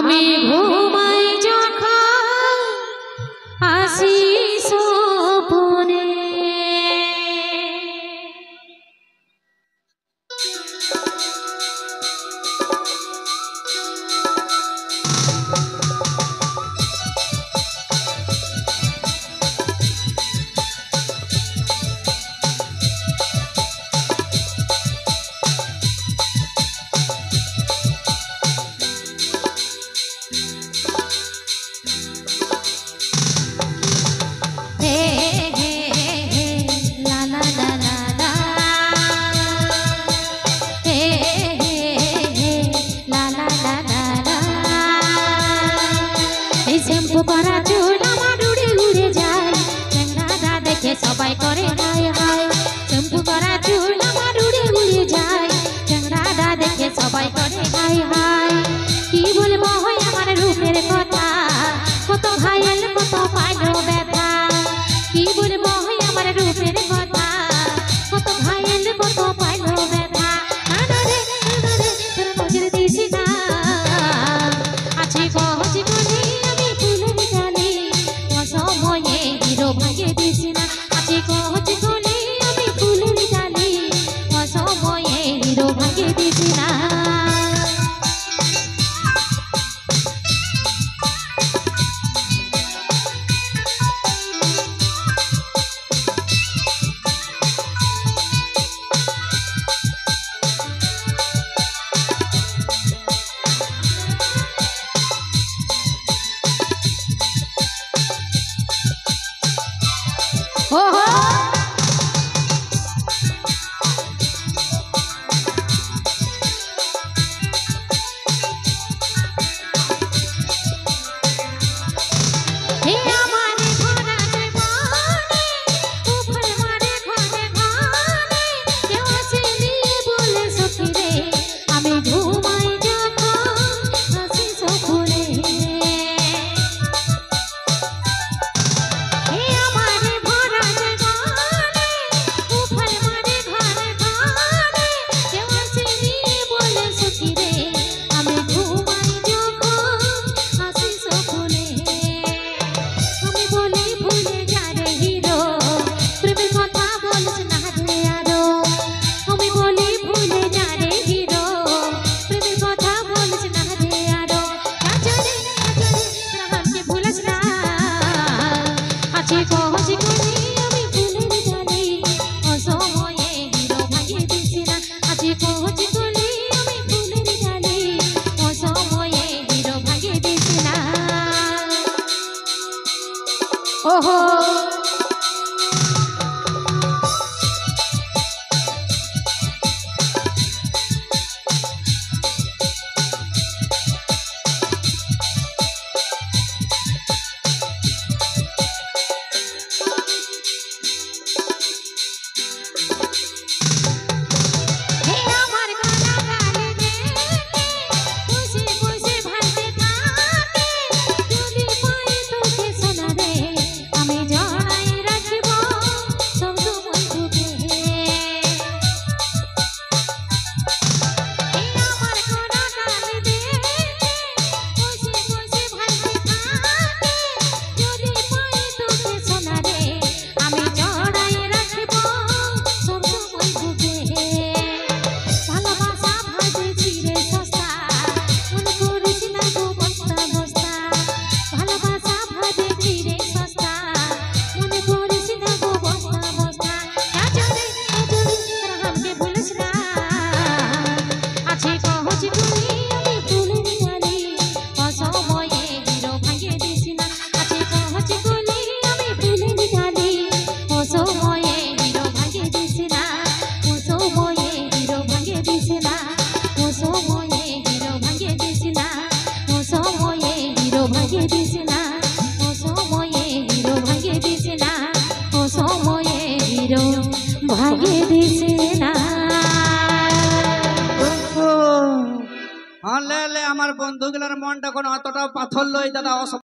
আমি ঘুমাই যখন আসি স্বপ্নে করা চুল আমার উড়ে উড়ে যায় চ্যাংড়া দেখে সবাই করে হায় হায় শ্যাম্পু করা চুল আমার উড়ে উড়ে যায় চ্যাংড়া দেখে সবাই করে হায় হায় কি বলবো হয় আমার রূপের কথা কত ঘায়াল কত পাইলো ব্যথা কি বলবো হয় আমার রূপের কথা কত ঘায়াল কত পাইলো ব্যথা তোর নজর দিস না আছে কহজ গলি সময়ে হিরো ভাগে দিস না আছে কহজ গলি আমি ফুলের ডালি সময়ে হিরো ভাগে দিস না ওহো ভাগে দিছে না আমার বন্ধুগুলোর মনটা কোনো অতটা পাথর লই দাদা।